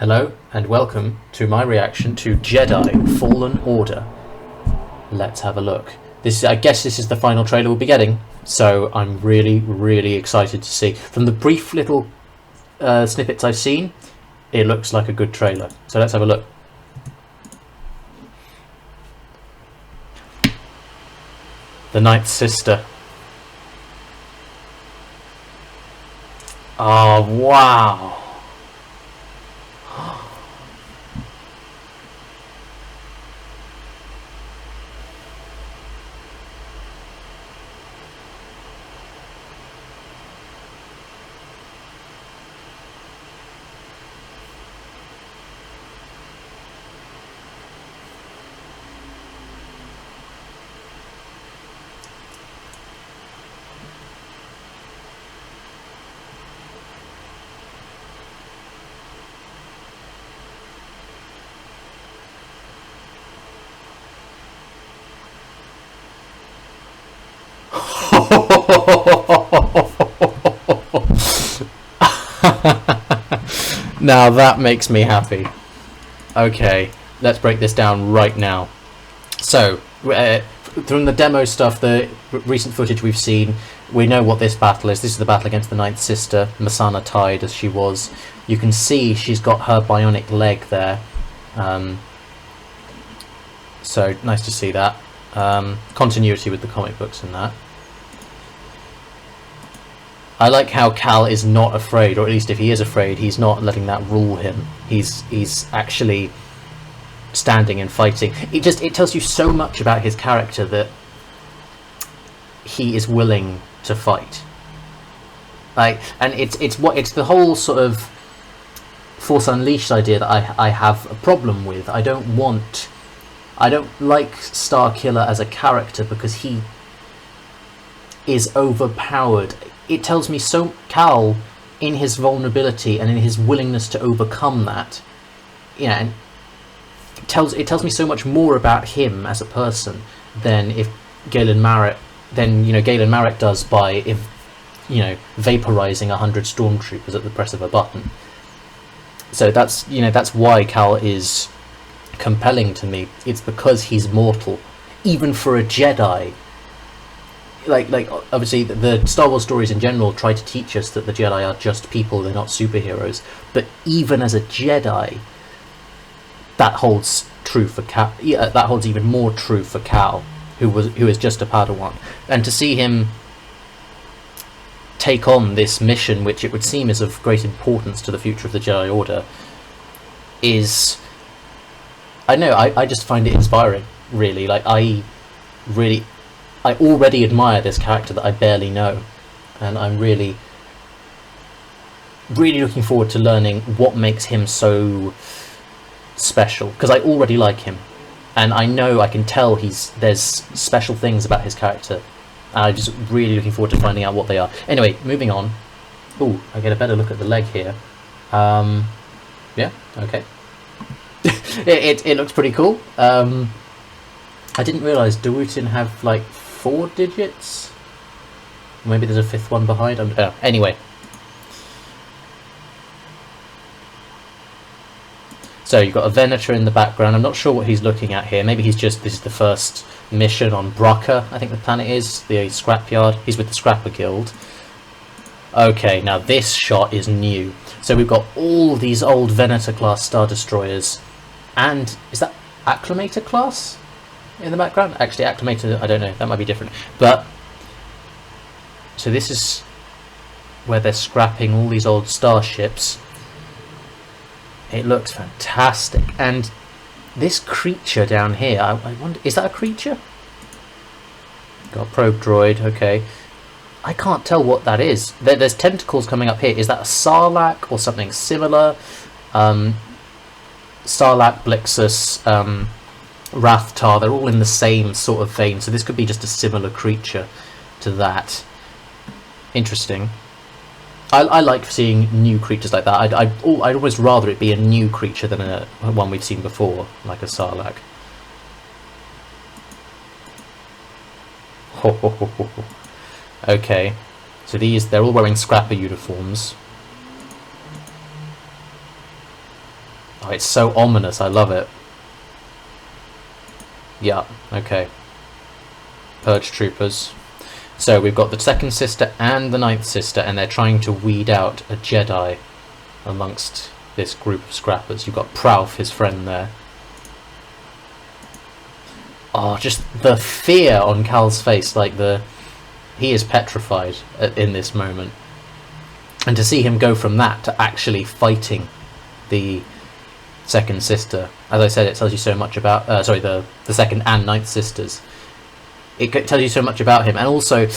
Hello and welcome to my reaction to Jedi Fallen Order. Let's have a look. I guess this is the final trailer we'll be getting, so I'm really excited to see. From the brief little snippets I've seen, it looks like a good trailer. So let's have a look. The Ninth Sister. Oh, wow. Now that makes me happy. Okay, let's break this down right now. So, from the demo stuff, the recent footage we've seen, we know what this battle is. This is the battle against the Ninth Sister, Masana Tide as she was. You can see she's got her bionic leg there. So, nice to see that. Continuity with the comic books and that. I like how Cal is not afraid, or at least if he is afraid, he's not letting that rule him. He's actually standing and fighting. It tells you so much about his character that he is willing to fight. And it's the whole sort of Force Unleashed idea that I have a problem with. I don't like Starkiller as a character because he is overpowered. It tells me Cal, in his vulnerability and in his willingness to overcome that, and it tells me so much more about him as a person than if Galen Marek does by vaporizing 100 stormtroopers at the press of a button. So that's why Cal is compelling to me. It's because he's mortal, even for a Jedi. Like obviously the Star Wars stories in general try to teach us that the Jedi are just people, they're not superheroes, but even as a Jedi, that holds true for Cal. Yeah, that holds even more true for Cal, who is just a Padawan. And to see him take on this mission, which it would seem is of great importance to the future of the Jedi Order, I just find it inspiring, really. I already admire this character that I barely know, and I'm really looking forward to learning what makes him so special, because I already like him, and I can tell there's special things about his character, and I'm just really looking forward to finding out what they are. Anyway, moving on. Ooh, I get a better look at the leg here. Yeah, okay. it looks pretty cool. I didn't realise Dawutin have like 4 digits. Maybe there's a 5th one behind. Anyway. So you've got a Venator in the background. I'm not sure what he's looking at here. Maybe this is the first mission on Bracca, I think the planet is, the scrapyard. He's with the Scrapper Guild. Okay, now this shot is new. So we've got all these old Venator class Star Destroyers. And is that Acclamator class in the background? Actually, Acclamator, I don't know, that might be different. But so this is where they're scrapping all these old starships. It looks fantastic. And this creature down here, I wonder, is that a creature? Got a probe droid, okay. I can't tell what that is. There's tentacles coming up here. Is that a Sarlacc or something similar? Sarlacc, Blixus, Rathtar, they're all in the same sort of vein, so this could be just a similar creature to that. Interesting. I like seeing new creatures like that. I'd almost rather it be a new creature than one we've seen before, like a Sarlacc. Okay, so they're all wearing Scrapper uniforms. Oh, it's so ominous, I love it. Yeah, okay. Purge troopers. So we've got the second sister and the ninth sister, and they're trying to weed out a Jedi amongst this group of scrappers. You've got Pralf, his friend, there. Oh, just the fear on Cal's face, like he is petrified in this moment. And to see him go from that to actually fighting the second sister, as I said, it tells you so much about, the second and ninth sisters. It tells you so much about him, and also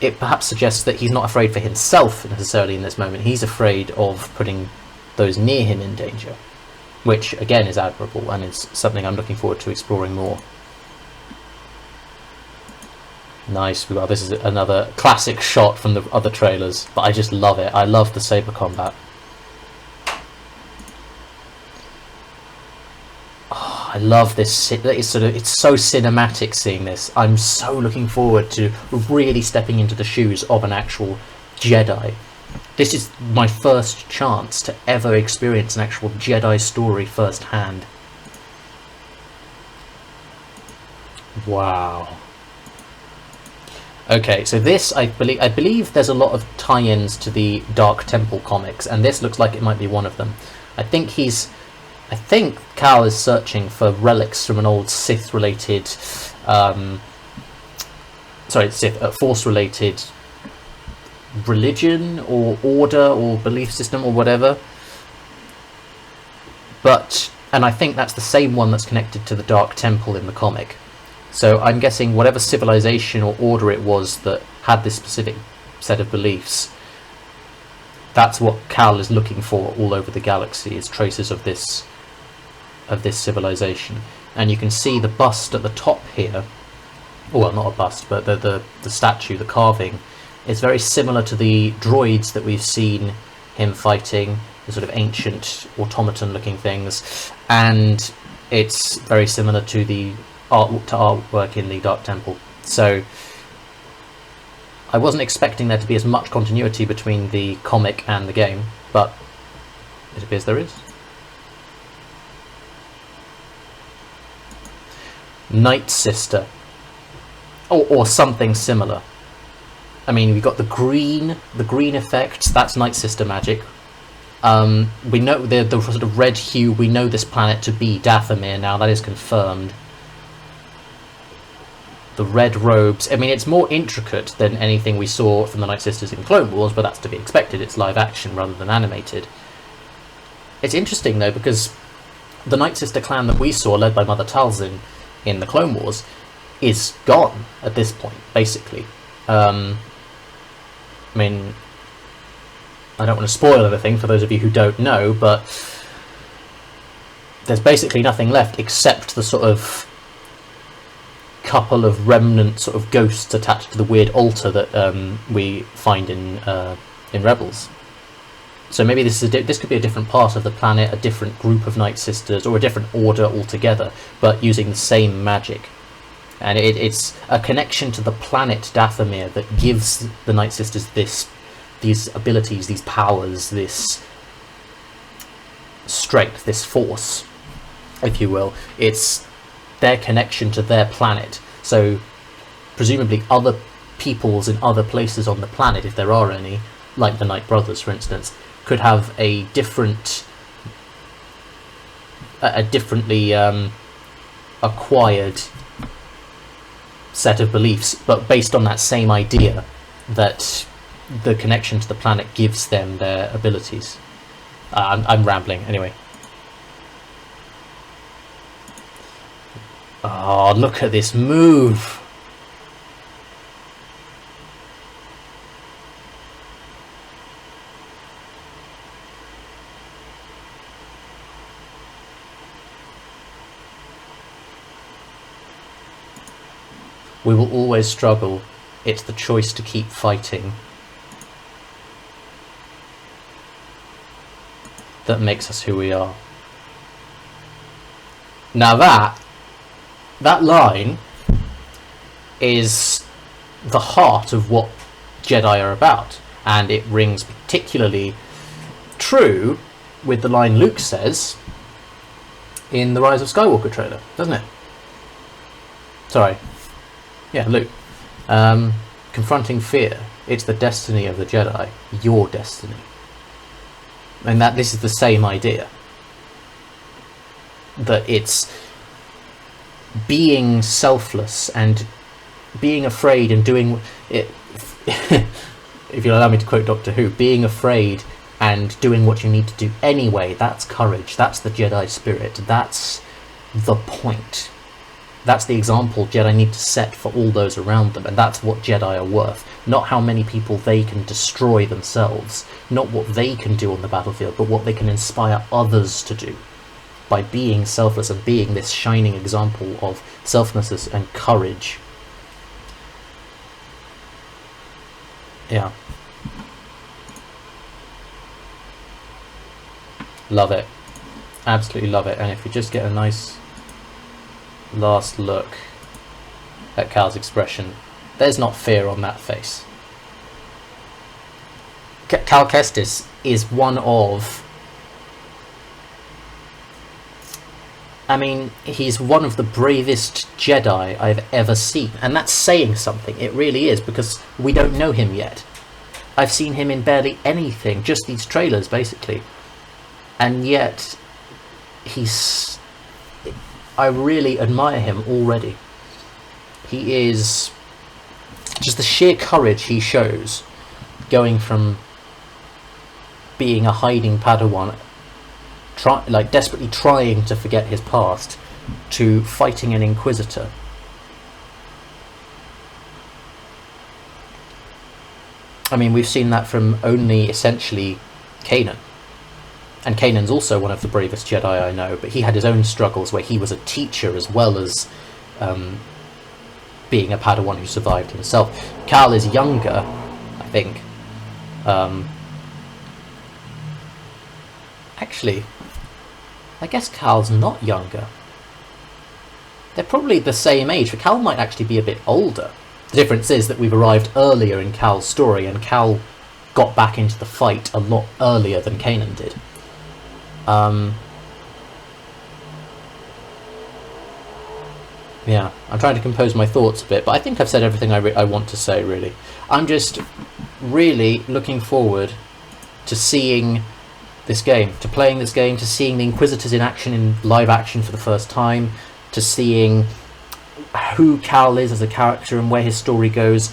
it perhaps suggests that he's not afraid for himself necessarily in this moment. He's afraid of putting those near him in danger, which again is admirable and is something I'm looking forward to exploring more. Nice. Well, this is another classic shot from the other trailers, but I just love it. I love the saber combat. Oh, I love this. It's so cinematic seeing this. I'm so looking forward to really stepping into the shoes of an actual Jedi. This is my first chance to ever experience an actual Jedi story firsthand. Wow. Okay, so this, I believe there's a lot of tie-ins to the Dark Temple comics, and this looks like it might be one of them. I think Cal is searching for relics from an old Sith-related, Force-related religion or order or belief system or whatever. And I think that's the same one that's connected to the Dark Temple in the comic. So I'm guessing whatever civilization or order it was that had this specific set of beliefs, that's what Cal is looking for all over the galaxy, is traces of this civilization. And you can see the bust at the top here, well, not a bust, but the statue, the carving, is very similar to the droids that we've seen him fighting, the sort of ancient automaton looking things, and it's very similar to the artwork in the Dark Temple. So I wasn't expecting there to be as much continuity between the comic and the game, but it appears there is. Night Sister, or something similar. I mean, we've got the green effects. That's Night Sister magic. We know the sort of red hue. We know this planet to be Dathomir now. That is confirmed. The red robes. I mean, it's more intricate than anything we saw from the Night Sisters in Clone Wars, but that's to be expected. It's live action rather than animated. It's interesting though, because the Night Sister clan that we saw, led by Mother Talzin in the Clone Wars, is gone at this point, basically. I mean, I don't want to spoil anything for those of you who don't know, but there's basically nothing left except the sort of couple of remnant sort of ghosts attached to the weird altar that we find in Rebels. So maybe this could be a different part of the planet, a different group of Night Sisters, or a different order altogether, but using the same magic. And it's a connection to the planet Dathomir that gives the Night Sisters these abilities, these powers, this strength, this force, if you will. It's their connection to their planet. So presumably other peoples in other places on the planet, if there are any, like the Night Brothers for instance, could have a differently acquired set of beliefs, but based on that same idea that the connection to the planet gives them their abilities. I'm rambling anyway. Oh, look at this move! We will always struggle. It's the choice to keep fighting that makes us who we are. Now that line is the heart of what Jedi are about, and it rings particularly true with the line Luke says in the Rise of Skywalker trailer, doesn't it? Sorry. Yeah, Luke. Confronting fear. It's the destiny of the Jedi. Your destiny. And that this is the same idea. That it's being selfless and being afraid and doing it. If you'll allow me to quote Doctor Who, being afraid and doing what you need to do anyway, that's courage. That's the Jedi spirit. That's the point. That's the example Jedi need to set for all those around them, and that's what Jedi are worth. Not how many people they can destroy themselves, not what they can do on the battlefield, but what they can inspire others to do by being selfless and being this shining example of selflessness and courage. Yeah. Love it. Absolutely love it. And if we just get a nice last look at Cal's expression, there's not fear on that face. Cal Kestis is one of... I mean, he's one of the bravest Jedi I've ever seen. And that's saying something. It really is, because we don't know him yet. I've seen him in barely anything, just these trailers, basically. And yet, he's... I really admire him already. He is... just the sheer courage he shows, going from being a hiding Padawan, desperately trying to forget his past, to fighting an Inquisitor. I mean, we've seen that from only, essentially, Kanan. And Kanan's also one of the bravest Jedi I know, but he had his own struggles where he was a teacher as well as being a Padawan who survived himself. Cal is younger, I think. Actually, I guess Cal's not younger. They're probably the same age, but Cal might actually be a bit older. The difference is that we've arrived earlier in Cal's story, and Cal got back into the fight a lot earlier than Kanan did. Yeah, I'm trying to compose my thoughts a bit, but I think I've said everything I want to say, really. I'm just really looking forward to seeing this game, to playing this game, to seeing the Inquisitors in action, in live action for the first time, to seeing who Cal is as a character and where his story goes,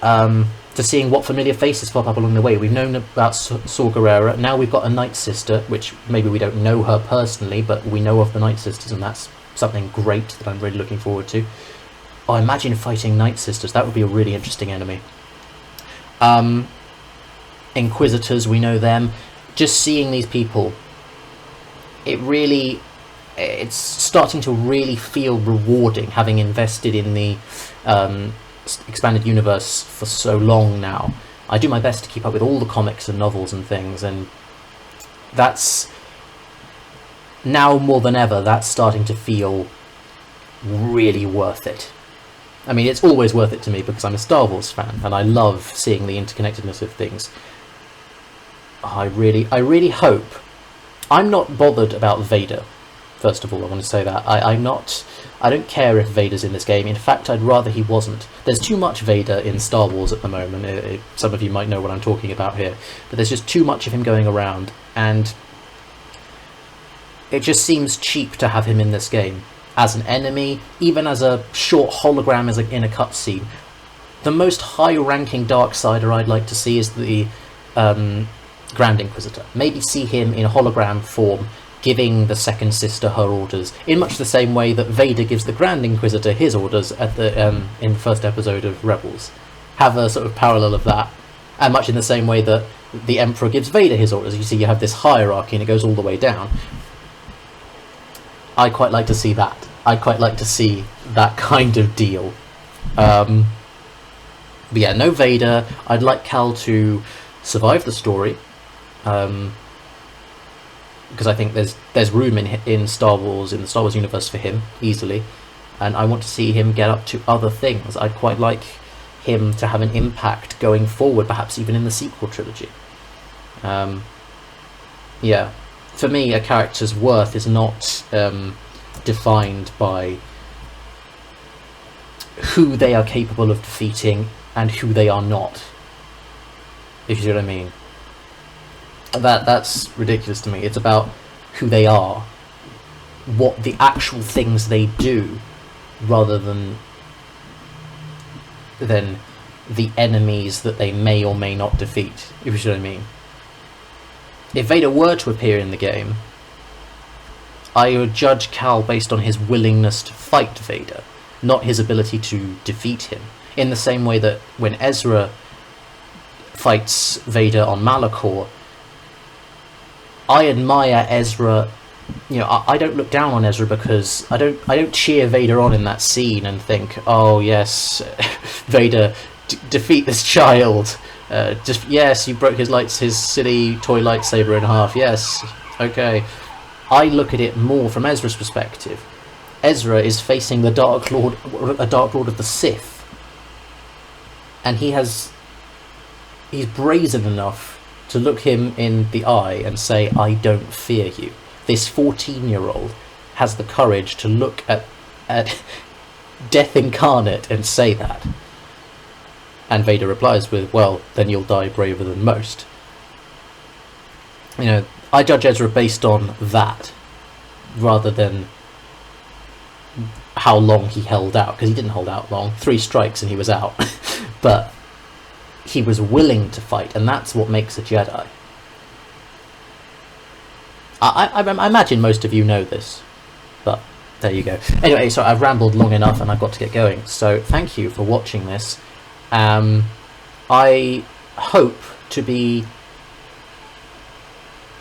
to seeing what familiar faces pop up along the way. We've known about Saw Gerrera, now we've got a Night Sister, which maybe we don't know her personally, but we know of the Night Sisters, and that's something great that I'm really looking forward to. Oh, imagine fighting Night Sisters, that would be a really interesting enemy. Inquisitors, we know them. Just seeing these people, it's starting to really feel rewarding, having invested in the expanded universe for so long now. I do my best to keep up with all the comics and novels and things, and that's now more than ever, that's starting to feel really worth it. I mean, it's always worth it to me because I'm a Star Wars fan and I love seeing the interconnectedness of things. I really hope... I'm not bothered about Vader, first of all. I want to say that. I don't care if Vader's in this game. In fact, I'd rather he wasn't. There's too much Vader in Star Wars at the moment. Some of you might know what I'm talking about here. But there's just too much of him going around, and it just seems cheap to have him in this game. As an enemy, even as a short hologram in a cutscene. The most high-ranking Darksider I'd like to see is the Grand Inquisitor. Maybe see him in hologram form, giving the second sister her orders, in much the same way that Vader gives the Grand Inquisitor his orders at the in the first episode of Rebels. Have a sort of parallel of that, and much in the same way that the Emperor gives Vader his orders. You see, you have this hierarchy and it goes all the way down. I'd quite like to see that. I'd quite like to see that kind of deal. But yeah, no Vader. I'd like Cal to survive the story. Because I think there's room in Star Wars, in the Star Wars universe for him, easily. And I want to see him get up to other things. I'd quite like him to have an impact going forward, perhaps even in the sequel trilogy. Yeah. for me, a character's worth is not defined by who they are capable of defeating and who they are not. If you see what I mean. That's ridiculous to me. It's about who they are, what the actual things they do, rather than the enemies that they may or may not defeat, if you see what I mean. If Vader were to appear in the game, I would judge Cal based on his willingness to fight Vader, not his ability to defeat him. In the same way that when Ezra fights Vader on Malachor, I admire Ezra. You know, I don't look down on Ezra because I don't cheer Vader on in that scene and think, oh yes, Vader, defeat this child. Just yes, you broke his silly toy lightsaber in half. Yes, okay. I look at it more from Ezra's perspective. Ezra is facing the Dark Lord, a Dark Lord of the Sith, and he's brazen enough to look him in the eye and say, I don't fear you. This 14-year-old has the courage to look at Death Incarnate and say that. And Vader replies with, well, then you'll die braver than most. You know, I judge Ezra based on that, rather than how long he held out, because he didn't hold out long. 3 strikes and he was out. But he was willing to fight, and that's what makes a Jedi. I imagine most of you know this, but there you go. Anyway, so I've rambled long enough and I've got to get going. So thank you for watching this. I hope to be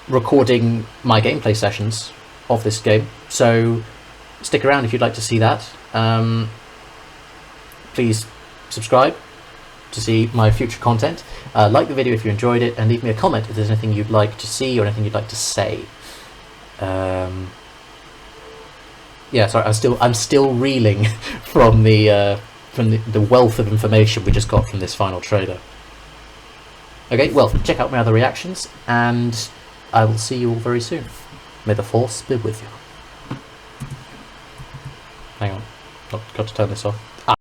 recording my gameplay sessions of this game, so stick around if you'd like to see that. Please subscribe to see my future content. Like the video if you enjoyed it, and leave me a comment if there's anything you'd like to see or anything you'd like to say. Yeah, sorry, I'm still reeling from the wealth of information we just got from this final trailer. Okay, well, check out my other reactions, and I will see you all very soon. May the Force be with you. Hang on, got to turn this off.